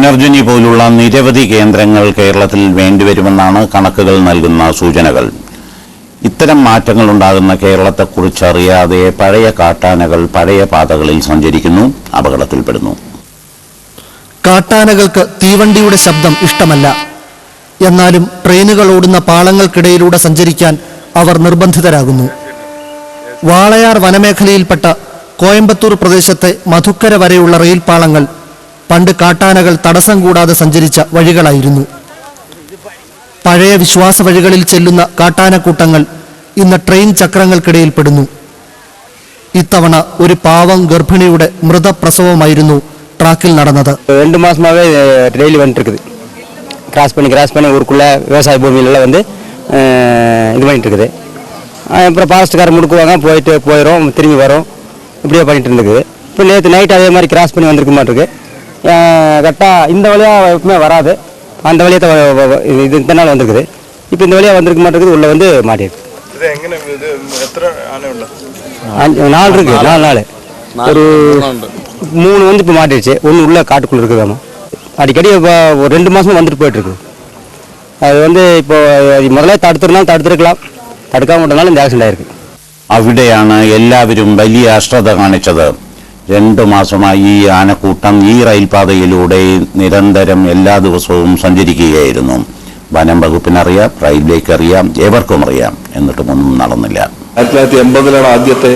പുനർജനി പോലുള്ള നിരവധി കേന്ദ്രങ്ങൾ കേരളത്തിൽ വേണ്ടിവരുമെന്നാണ് കണക്കുകൾ നൽകുന്ന സൂചനകൾ. ഇത്തരം മാറ്റങ്ങൾ ഉണ്ടാകുന്ന കേരളത്തെക്കുറിച്ചറിയാതെ പഴയ കാട്ടാനകൾ പഴയ പാതകളിൽ സഞ്ചരിക്കുന്നു, അപകടത്തിൽപ്പെടുന്നു. കാട്ടാനകൾക്ക് തീവണ്ടിയുടെ ശബ്ദം ഇഷ്ടമല്ല. എന്നാലും ട്രെയിനുകൾ ഓടുന്ന പാളങ്ങൾക്കിടയിലൂടെ സഞ്ചരിക്കാൻ അവർ നിർബന്ധിതരാകുന്നു. വാളയാർ വനമേഖലയിൽപ്പെട്ട കോയമ്പത്തൂർ പ്രദേശത്തെ മധുക്കര വരെയുള്ള റെയിൽ പാളങ്ങൾ പണ്ട് കാട്ടാനകൾ തടസ്സം കൂടാതെ സഞ്ചരിച്ച വഴികളായിരുന്നു. പഴയ വിശ്വാസ വഴികളിൽ ചെല്ലുന്ന കാട്ടാനക്കൂട്ടങ്ങൾ ഇന്ന് ട്രെയിൻ ചക്രങ്ങൾക്കിടയിൽപ്പെടുന്നു. ഇത്തവണ ഒരു പാവം ഗർഭിണിയുടെ മൃതപ്രസവമായിരുന്നു ട്രാക്കിൽ നടന്നത്. 2 மாசமாவே ரயில் வந்துட்டு இருக்குது. கிராஸ் பண்ணி ஊருக்குள்ள விவசாய பூமியிலலாம் வந்து இது பண்ணிட்டு இருக்குது. அப்புறம் ஃபாரஸ்ட்காரர் முடுக்குவாங்க, போயிடும் திரும்பி வரும், இப்படியே பண்ணிட்டு இருந்துக்குது. இப்போ நேற்று நைட் அதே மாதிரி கிராஸ் பண்ணி வந்திருக்க மாட்டிருக்கு. கரெக்டாக இந்த வழியாக எப்பவுமே வராது, அந்த வழியாக இது இந்த நாள் வந்திருக்குது. இப்போ இந்த வழியாக வந்திருக்க மாட்டேங்குது, உள்ளே வந்து மாட்டிருக்கு. 4 இருக்குது, 4 நாள் ஒரு 3 வந்து இப்போ மாட்டிடுச்சு. ஒன்று உள்ள காட்டுக்குள்ளே இருக்குதாம்மா. அடிக்கடி இப்போ ஒரு 2 மாதம் வந்துட்டு போயிட்டுருக்கு. அது வந்து இப்போ முதல்ல தடுத்துருக்கலாம், തടുക്കാൻ കൊണ്ടനാലും இந்த ആക്സിഡന്റ് ആയിരിക്കും. അവിടെയാണ് എല്ലാവരും വലിയ അശ്രദ്ധ കാണിച്ചത്. 2 മാസമായി ഈ ആനക്കൂട്ടം ഈ റെയിൽപാതയിലൂടെ നിരന്തരം എല്ലാ ദിവസവും സഞ്ചരിക്കുകയായിരുന്നു. വനം വകുപ്പിനറിയാം, റെയിൽവേക്ക് അറിയാം, ഏവർക്കും അറിയാം. എന്നിട്ടും ഒന്നും നടന്നില്ല. 1980 ആദ്യത്തെ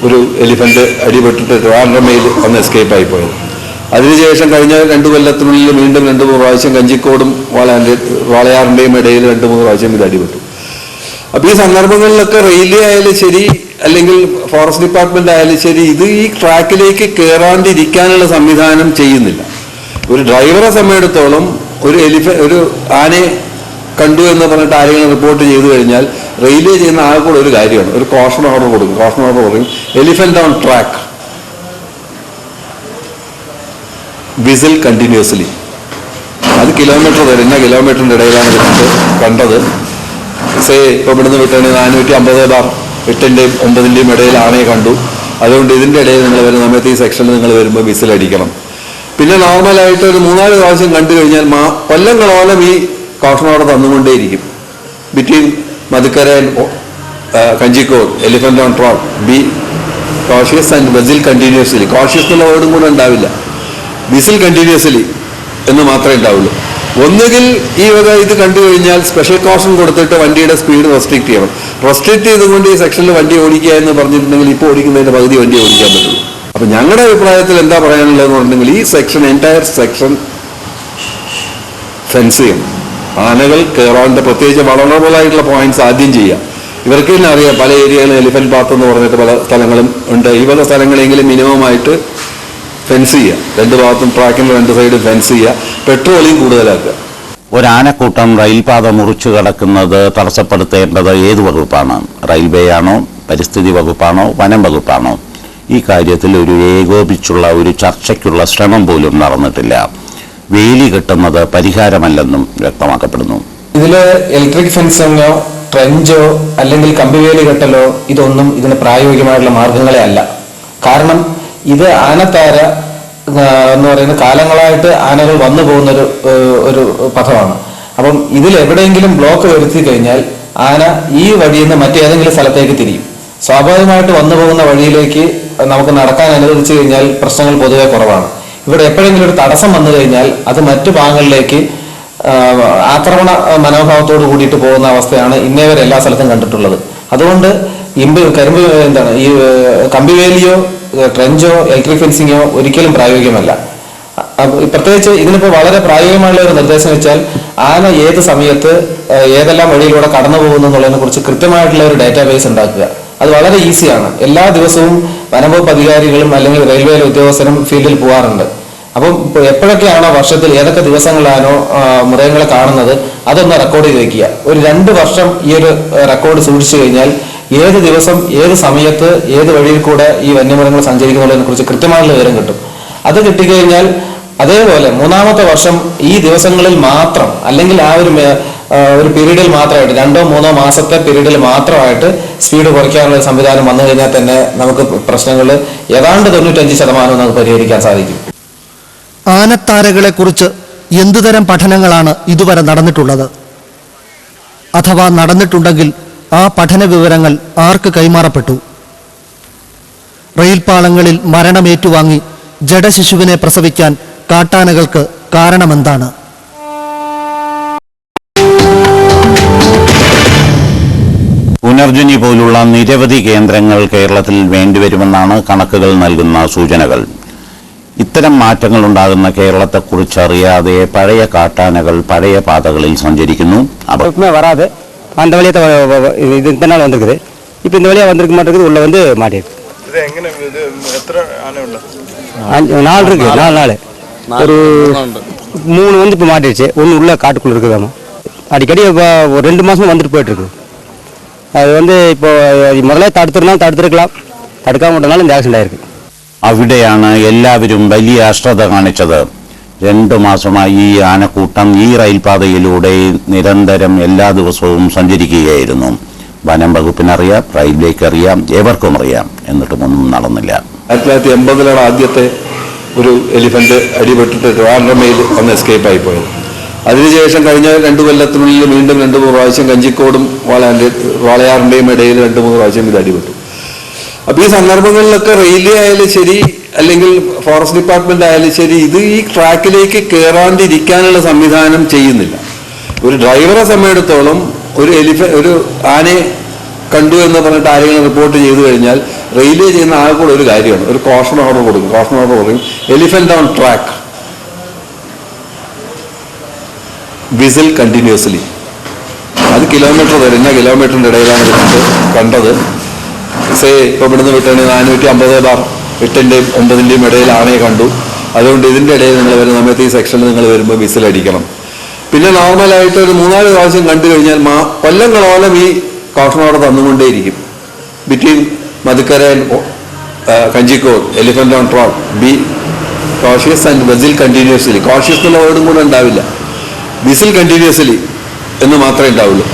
ഒരു എലിഫന്റ് അടിപെട്ടിട്ട് ട്രിവാൻഡ്രമയിൽ ഒന്ന് എസ്കേപ്പ് ആയി പോയത്. അതിനുശേഷം കഴിഞ്ഞ 2 കൊല്ലത്തിനുള്ളിൽ വീണ്ടും 2-3 പ്രാവശ്യം കഞ്ചിക്കോടും വാളയാറിന്റെയും ഇടയിൽ 2-3 പ്രാവശ്യം ഇത് അടിപെട്ടു. അപ്പൊ ഈ സന്ദർഭങ്ങളിലൊക്കെ റെയിൽവേ ആയാലും ശരി, അല്ലെങ്കിൽ ഫോറസ്റ്റ് ഡിപ്പാർട്ട്മെന്റ് ആയാലും ശരി, ഇത് ഈ ട്രാക്കിലേക്ക് കയറാണ്ടിരിക്കാനുള്ള സംവിധാനം ചെയ്യുന്നില്ല. ഒരു ഡ്രൈവറെ സമയത്തോളം ഒരു ആനയെ കണ്ടു എന്ന് പറഞ്ഞിട്ട് ആരെങ്കിലും റിപ്പോർട്ട് ചെയ്തു കഴിഞ്ഞാൽ റെയിൽവേ ചെയ്യുന്ന ആൾക്കൂടെ ഒരു കാര്യമാണ്, ഒരു കോഷൻ ഓർഡർ കൊടുക്കും. കോഷൻ ഓർഡർ പറയും elephant on track, whistle continuously. അത് കിലോമീറ്റർ വരെ, ഇന്ന കിലോമീറ്ററിന്റെ ഇടയിലാണ് കണ്ടത്. ഇപ്പോൾ ഇവിടുന്ന് വിട്ടാണ് 450 ബാർ 8ന്റെയും 9ന്റെയും ഇടയിൽ ആനയെ കണ്ടു. അതുകൊണ്ട് ഇതിന്റെ ഇടയിൽ നിങ്ങൾ വരുന്ന സമയത്ത് ഈ സെക്ഷനിൽ നിങ്ങൾ വരുമ്പോൾ വിസിലടിക്കണം. പിന്നെ നോർമലായിട്ട് ഒരു 3-4 പ്രാവശ്യം കണ്ടു കഴിഞ്ഞാൽ കൊല്ലങ്ങളോളം ഈ കോഷനോടെ തന്നുകൊണ്ടേയിരിക്കും. Between Madukkarai Kanjikode elephant on track, be cautious and whistle continuously. Cautious എന്നുള്ള വേർഡും കൂടെ ഉണ്ടാവില്ല, വിസിൽ കണ്ടിന്യൂസ്ലി എന്ന് മാത്രമേ ഉണ്ടാവുള്ളൂ. ഒന്നുകിൽ ഈ വക ഇത് കണ്ടു കഴിഞ്ഞാൽ സ്പെഷ്യൽ കോഷൻ കൊടുത്തിട്ട് വണ്ടിയുടെ സ്പീഡ് റെസ്ട്രിക്ട് ചെയ്യണം. റെസ്ട്രിക്ട് ചെയ്തുകൊണ്ട് ഈ സെക്ഷനിൽ വണ്ടി ഓടിക്കുക എന്ന് പറഞ്ഞിട്ടുണ്ടെങ്കിൽ ഇപ്പോൾ ഓടിക്കുന്നതിന്റെ പകുതി വണ്ടി ഓടിക്കാൻ പറ്റുള്ളൂ. അപ്പൊ ഞങ്ങളുടെ അഭിപ്രായത്തിൽ എന്താ പറയാനുള്ളതെന്ന് പറഞ്ഞിട്ടുണ്ടെങ്കിൽ ഈ സെക്ഷൻ, എൻറ്റയർ സെക്ഷൻ ഫെൻസ് ചെയ്യണം. ആനകൾ കയറാണ്ട്, പ്രത്യേകിച്ച് വളണറബിൾ ആയിട്ടുള്ള പോയിന്റ്സ് ആദ്യം ചെയ്യാം. ഇവർക്ക് തന്നെ അറിയാം പല ഏരിയകളും എലിഫന്റ് പാത്ത് എന്ന് പറഞ്ഞിട്ട് പല സ്ഥലങ്ങളും ഉണ്ട്. ഈ വക സ്ഥലങ്ങളെങ്കിലും മിനിമം ആയിട്ട് ഫെൻസ് ചെയ്യുക. 2 ഭാഗത്തും ട്രാക്കിന്റെ 2 സൈഡും ഫെൻസ് ചെയ്യുക. പെട്രോളിയം കൂടുതലാക്കുക. ഒരാനക്കൂട്ടം റെയിൽപാത മുറിച്ചു കടക്കുന്നത് തടസ്സപ്പെടുത്തേണ്ടത് ഏത് വകുപ്പാണ്? റെയിൽവേ ആണോ, പരിസ്ഥിതി വകുപ്പാണോ, വനം വകുപ്പാണോ? ഈ കാര്യത്തിൽ ഒരു ഏകോപിച്ചുള്ള ഒരു ചർച്ചയ്ക്കുള്ള ശ്രമം പോലും നടന്നിട്ടില്ല. വേലി കെട്ടുന്നത് പരിഹാരമല്ലെന്നും വ്യക്തമാക്കപ്പെടുന്നു. ഇതില് ഇലക്ട്രിക് ഫെൻസിങ്ങോ ട്രെഞ്ചോ അല്ലെങ്കിൽ കമ്പിവേലി കെട്ടലോ ഇതൊന്നും ഇതിന് പ്രായോഗികമായിട്ടുള്ള മാർഗങ്ങളെ അല്ല. കാരണം ഇത് ആനത്താര എന്ന് പറയുന്ന കാലങ്ങളായിട്ട് ആനകൾ വന്നു പോകുന്ന ഒരു പഥമാണ്. അപ്പം ഇതിൽ എവിടെയെങ്കിലും ബ്ലോക്ക് വരുത്തി കഴിഞ്ഞാൽ ആന ഈ വഴിയിൽ നിന്ന് മറ്റേതെങ്കിലും സ്ഥലത്തേക്ക് തിരിയും. സ്വാഭാവികമായിട്ട് വന്നു പോകുന്ന വഴിയിലേക്ക് നമുക്ക് നടക്കാൻ അനുവദിച്ചു കഴിഞ്ഞാൽ പ്രശ്നങ്ങൾ പൊതുവെ കുറവാണ്. ഇവിടെ എപ്പോഴെങ്കിലും ഒരു തടസ്സം വന്നു കഴിഞ്ഞാൽ അത് മറ്റു ഭാഗങ്ങളിലേക്ക് ആക്രമണ മനോഭാവത്തോട് കൂടിയിട്ട് പോകുന്ന അവസ്ഥയാണ് ഇന്നേ വരെ എല്ലാ സ്ഥലത്തും കണ്ടിട്ടുള്ളത്. അതുകൊണ്ട് ഈ കമ്പിവേലിയോ ട്രെഞ്ചോ ഇലക്ട്രിക് ഫെൻസിങ്ങോ ഒരിക്കലും പ്രായോഗികമല്ല. പ്രത്യേകിച്ച് ഇതിനിപ്പോ വളരെ പ്രായോഗികമായുള്ള ഒരു നിർദ്ദേശം വെച്ചാൽ ആന ഏത് സമയത്ത് ഏതെല്ലാം വഴിയിലൂടെ കടന്നു പോകുന്നു എന്നുള്ളതിനെ കുറിച്ച് കൃത്യമായിട്ടുള്ള ഒരു ഡാറ്റാബേസ് ഉണ്ടാക്കുക. അത് വളരെ ഈസിയാണ്. എല്ലാ ദിവസവും വനംവകുപ്പ് അധികാരികളും അല്ലെങ്കിൽ റെയിൽവേയിലെ ഉദ്യോഗസ്ഥരും ഫീൽഡിൽ പോകാറുണ്ട്. അപ്പം എപ്പോഴൊക്കെയാണോ വർഷത്തിൽ ഏതൊക്കെ ദിവസങ്ങളിലാണോ മൃഗങ്ങളെ കാണുന്നത് അതൊന്ന് റെക്കോർഡ് ചെയ്ത് വെക്കുക. ഒരു 2 വർഷം ഈ ഒരു റെക്കോർഡ് സൂക്ഷിച്ചു കഴിഞ്ഞാൽ ഏത് ദിവസം ഏത് സമയത്ത് ഏത് വഴിയിൽ കൂടെ ഈ വന്യമൃഗങ്ങൾ സഞ്ചരിക്കുന്നതിനെ കുറിച്ച് കൃത്യമായിട്ടുള്ള വിവരം കിട്ടും. അത് കിട്ടിക്കഴിഞ്ഞാൽ അതേപോലെ 3ാമത്തെ വർഷം ഈ ദിവസങ്ങളിൽ മാത്രം, അല്ലെങ്കിൽ ആ ഒരു പീരീഡിൽ മാത്രമായിട്ട് 2-3 മാസത്തെ പീരീഡിൽ മാത്രമായിട്ട് സ്പീഡ് കുറയ്ക്കാനുള്ള സംവിധാനം വന്നു കഴിഞ്ഞാൽ തന്നെ നമുക്ക് പ്രശ്നങ്ങൾ ഏതാണ്ട് 95% നമുക്ക് പരിഹരിക്കാൻ സാധിക്കും. ആനത്താരകളെക്കുറിച്ച് എന്തുതരം പഠനങ്ങളാണ് ഇതുവരെ നടന്നിട്ടുള്ളത്? അഥവാ നടന്നിട്ടുണ്ടെങ്കിൽ ആ പഠന വിവരങ്ങൾ ആർക്ക് കൈമാറപ്പെട്ടു? റെയിൽപാളങ്ങളിൽ മരണമേറ്റുവാങ്ങി ജഡശിശുവിനെ പ്രസവിക്കാൻ കാട്ടാനകൾക്ക് കാരണമെന്താണ്? പുനർജനി പോലുള്ള നിരവധി കേന്ദ്രങ്ങൾ കേരളത്തിൽ വേണ്ടിവരുമെന്നാണ് കണക്കുകൾ നൽകുന്ന സൂചനകൾ. ഇത്തരം മാറ്റങ്ങൾ ഉണ്ടാകുന്ന കേരളത്തെക്കുറിച്ച് അറിയാതെ പഴയ കാട്ടാനകൾ പഴയ പാതകളിൽ സഞ്ചരിക്കുന്നു. வராது அந்த வழியை இது இந்த நாள் வந்திருக்குது. இப்போ இந்த வழியாக வந்திருக்க மாட்டேங்குது. உள்ள வந்து மாட்டிருக்கு. நாலு இருக்கு. 4 நாள் ஒரு 3 வந்து இப்போ மாட்டிடுச்சு. ஒன்று உள்ள காட்டுக்குள்ள இருக்குதாமா. அடிக்கடி இப்போ 2 மாசமா வந்துட்டு போயிட்டு இருக்கு. அது வந்து இப்போ முதல்ல தடுத்துருக்கலாம். തടുക്കാൻ വിട്ടനാലും இந்த ആക്സിഡന്റ് ആയിരിക്കും. അവിടെയാണ് എല്ലാവരും വലിയ അശ്രദ്ധ കാണിച്ചത്. 2 മാസമായി ഈ ആനക്കൂട്ടം ഈ റെയിൽപാതയിലൂടെ നിരന്തരം എല്ലാ ദിവസവും സഞ്ചരിക്കുകയായിരുന്നു. വനം വകുപ്പിനറിയാം, റെയിൽവേക്ക് അറിയാം, ഏവർക്കും അറിയാം. എന്നിട്ടും ഒന്നും നടന്നില്ല. 1980 ആദ്യത്തെ ഒരു എലിഫന്റ് അടിപെട്ടിട്ട് ട്രിവാൻഡ്രമയിൽ ഒന്ന് എസ്കേപ്പ് ആയി പോയത്. അതിനുശേഷം കഴിഞ്ഞ 2 കൊല്ലത്തിനുള്ളിൽ വീണ്ടും 2-3 പ്രാവശ്യം കഞ്ചിക്കോടും വാളയാറിന്റെയും ഇടയിൽ 2-3 പ്രാവശ്യം ഇത് അടിപെട്ടു. അപ്പൊ ഈ സന്ദർഭങ്ങളിലൊക്കെ റെയിൽവേ ആയാലും ശരി, അല്ലെങ്കിൽ ഫോറസ്റ്റ് ഡിപ്പാർട്ട്മെന്റ് ആയാലും ശരി, ഇത് ഈ ട്രാക്കിലേക്ക് കയറാണ്ടിരിക്കാനുള്ള സംവിധാനം ചെയ്യുന്നില്ല. ഒരു ഡ്രൈവറെ സമയത്തോളം ഒരു ആനയെ കണ്ടു എന്ന് പറഞ്ഞിട്ട് ആരെങ്കിലും റിപ്പോർട്ട് ചെയ്തു കഴിഞ്ഞാൽ റെയിൽവേ ചെയ്യുന്ന ആൾ കൂടെ ഒരു കാര്യമാണ്, ഒരു കോഷൻ ഓർഡർ കൊടുക്കും. Elephant on track, whistle continuously. അത് ഇന്ന കിലോമീറ്ററിന്റെ ഇടയിലാണ് കണ്ടത്. ഇപ്പോൾ ഇവിടുന്ന് വിട്ടാണ് 450 ബാർ 8ന്റെയും 9ന്റെയും ഇടയിൽ ആനയെ കണ്ടു. അതുകൊണ്ട് ഇതിന്റെ ഇടയിൽ നിങ്ങൾ വരുന്ന സമയത്ത് ഈ സെക്ഷനിൽ നിങ്ങൾ വരുമ്പോൾ വിസിൽ അടിക്കണം. പിന്നെ നോർമലായിട്ട് ഒരു 3-4 പ്രാവശ്യം കണ്ടു കഴിഞ്ഞാൽ കൊല്ലങ്ങളോളം ഈ കോഷൻ ഓർഡർ തന്നുകൊണ്ടേയിരിക്കും. Between Madukkarai Kanjikode, elephant on track, be cautious and whistle continuously. Cautious എന്നുള്ള വേർഡും കൂടെ ഉണ്ടാവില്ല, വിസിൽ കണ്ടിന്യൂസ്ലി എന്ന് മാത്രമേ ഉണ്ടാവുള്ളൂ.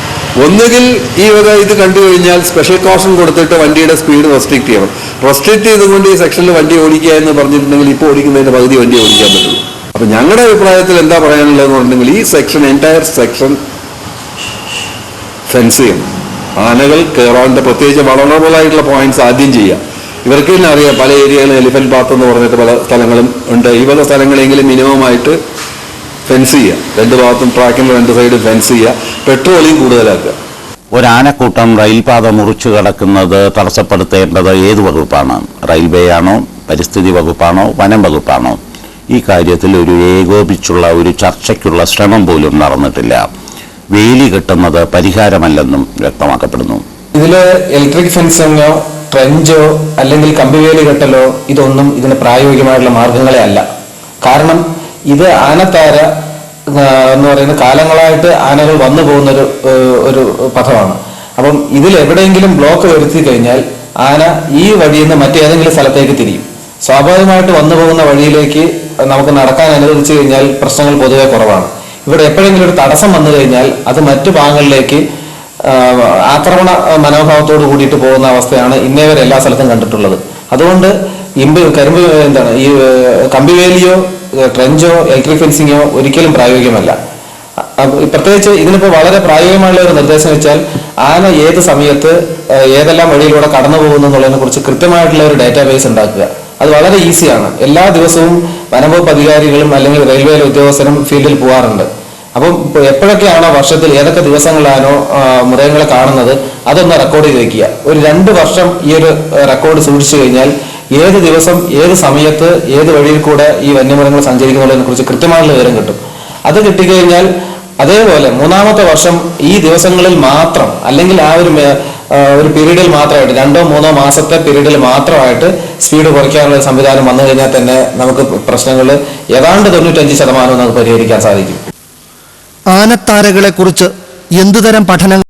ഒന്നുകിൽ ഈ വക ഇത് കണ്ടു കഴിഞ്ഞാൽ സ്പെഷ്യൽ കോഷൻ കൊടുത്തിട്ട് വണ്ടിയുടെ സ്പീഡ് റെസ്ട്രിക്ട് ചെയ്യണം. റെസ്ട്രിക്ട് ചെയ്തുകൊണ്ട് ഈ സെക്ഷനിൽ വണ്ടി ഓടിക്കുക എന്ന് പറഞ്ഞിട്ടുണ്ടെങ്കിൽ ഇപ്പോൾ ഓടിക്കുന്നതിന്റെ പകുതി വണ്ടി ഓടിക്കാൻ പറ്റുള്ളൂ. അപ്പൊ ഞങ്ങളുടെ അഭിപ്രായത്തിൽ എന്താ പറയാനുള്ളതെന്ന് പറഞ്ഞിട്ടുണ്ടെങ്കിൽ ഈ എൻറ്റയർ സെക്ഷൻ ഫെൻസ് ചെയ്യണം. ആനകൾ കയറാൻ്റെ പ്രത്യേകിച്ച് വളണബിൾ ആയിട്ടുള്ള പോയിന്റ്സ് ആദ്യം ചെയ്യുക. ഇവർക്ക് തന്നെ അറിയാം പല ഏരിയകളും എലിഫന്റ് പാത്ത് എന്ന് പറഞ്ഞിട്ട് പല സ്ഥലങ്ങളും ഉണ്ട്. ഈ പല സ്ഥലങ്ങളെങ്കിലും മിനിമം ആയിട്ട് ഫെൻസ് ചെയ്യുക. 2 ഭാഗത്തും ട്രാക്കിൻ്റെ 2 സൈഡും ഫെൻസ് ചെയ്യുക. പെട്രോളിയം കൂടുതലാക്കുക. ഒരാനക്കൂട്ടം റെയിൽപാത മുറിച്ചു കടക്കുന്നത് തടസ്സപ്പെടുത്തേണ്ടത് ഏത് വകുപ്പാണ്? റെയിൽവേ ആണോ, പരിസ്ഥിതി വകുപ്പാണോ, വനം വകുപ്പാണോ? ഈ കാര്യത്തിൽ ഒരു ഏകോപിച്ചുള്ള ഒരു ചർച്ചയ്ക്കുള്ള ശ്രമം പോലും നടന്നിട്ടില്ല. വേലി കെട്ടുന്നത് പരിഹാരമല്ലെന്നും വ്യക്തമാക്കപ്പെടുന്നു. ഇതില് ഇലക്ട്രിക് ഫെൻസിങ്ങോ ട്രെഞ്ചോ അല്ലെങ്കിൽ കമ്പിവേലി കെട്ടലോ ഇതൊന്നും ഇതിന് പ്രായോഗികമായിട്ടുള്ള മാർഗങ്ങളെ അല്ല. കാരണം ഇത് ആനത്താര എന്ന് പറയുന്ന കാലങ്ങളായിട്ട് ആനകൾ വന്നു പോകുന്ന ഒരു പഥമാണ്. അപ്പം ഇതിൽ എവിടെയെങ്കിലും ബ്ലോക്ക് വരുത്തി കഴിഞ്ഞാൽ ആന ഈ വഴിയിൽ നിന്ന് മറ്റേതെങ്കിലും സ്ഥലത്തേക്ക് തിരിയും. സ്വാഭാവികമായിട്ട് വന്നു പോകുന്ന വഴിയിലേക്ക് നമുക്ക് നടക്കാൻ അനുവദിച്ചു കഴിഞ്ഞാൽ പ്രശ്നങ്ങൾ പൊതുവെ കുറവാണ്. ഇവിടെ എപ്പോഴെങ്കിലും ഒരു തടസ്സം വന്നു കഴിഞ്ഞാൽ അത് മറ്റു ഭാഗങ്ങളിലേക്ക് ആക്രമണ മനോഭാവത്തോട് കൂടിയിട്ട് പോകുന്ന അവസ്ഥയാണ് ഇന്നേ വരെ എല്ലാ സ്ഥലത്തും കണ്ടിട്ടുള്ളത്. അതുകൊണ്ട് ഈ കമ്പിവേലിയോ ട്രെഞ്ചോ ഇലക്ട്രിക് ഫെൻസിങ്ങോ ഒരിക്കലും പ്രായോഗികമല്ല. പ്രത്യേകിച്ച് ഇതിനിപ്പോൾ വളരെ പ്രായോഗികമായുള്ള ഒരു നിർദ്ദേശം വെച്ചാൽ ആന ഏത് സമയത്ത് ഏതെല്ലാം വഴിയിലൂടെ കടന്നു പോകുന്നു എന്നുള്ളതിനെ കുറിച്ച് കൃത്യമായിട്ടുള്ള ഒരു ഡാറ്റാബേസ് ഉണ്ടാക്കുക. അത് വളരെ ഈസിയാണ്. എല്ലാ ദിവസവും വനംവകുപ്പ് അധികാരികളും അല്ലെങ്കിൽ റെയിൽവേയിലെ ഉദ്യോഗസ്ഥരും ഫീൽഡിൽ പോകാറുണ്ട്. അപ്പം എപ്പോഴൊക്കെയാണോ വർഷത്തിൽ ഏതൊക്കെ ദിവസങ്ങളിലാണോ മൃഗങ്ങളെ കാണുന്നത് അതൊന്ന് റെക്കോർഡ് ചെയ്ത് വെക്കുക. ഒരു 2 വർഷം ഈ ഒരു റെക്കോർഡ് സൂക്ഷിച്ചു കഴിഞ്ഞാൽ ഏത് ദിവസം ഏത് സമയത്ത് ഏത് വഴിയിൽ കൂടെ ഈ വന്യമൃഗങ്ങൾ സഞ്ചരിക്കുന്നതിനെ കുറിച്ച് കൃത്യമായിട്ടുള്ള വിവരം കിട്ടും. അത് കിട്ടിക്കഴിഞ്ഞാൽ അതേപോലെ 3ാമത്തെ വർഷം ഈ ദിവസങ്ങളിൽ മാത്രം അല്ലെങ്കിൽ ആ ഒരു പീരീഡിൽ മാത്രമായിട്ട് 2-3 മാസത്തെ പീരീഡിൽ മാത്രമായിട്ട് സ്പീഡ് കുറയ്ക്കാനുള്ള സംവിധാനം വന്നു കഴിഞ്ഞാൽ തന്നെ നമുക്ക് പ്രശ്നങ്ങൾ ഏതാണ്ട് 95% നമുക്ക് പരിഹരിക്കാൻ സാധിക്കും. ആനത്താരകളെക്കുറിച്ച് എന്തുതരം പഠനങ്ങൾ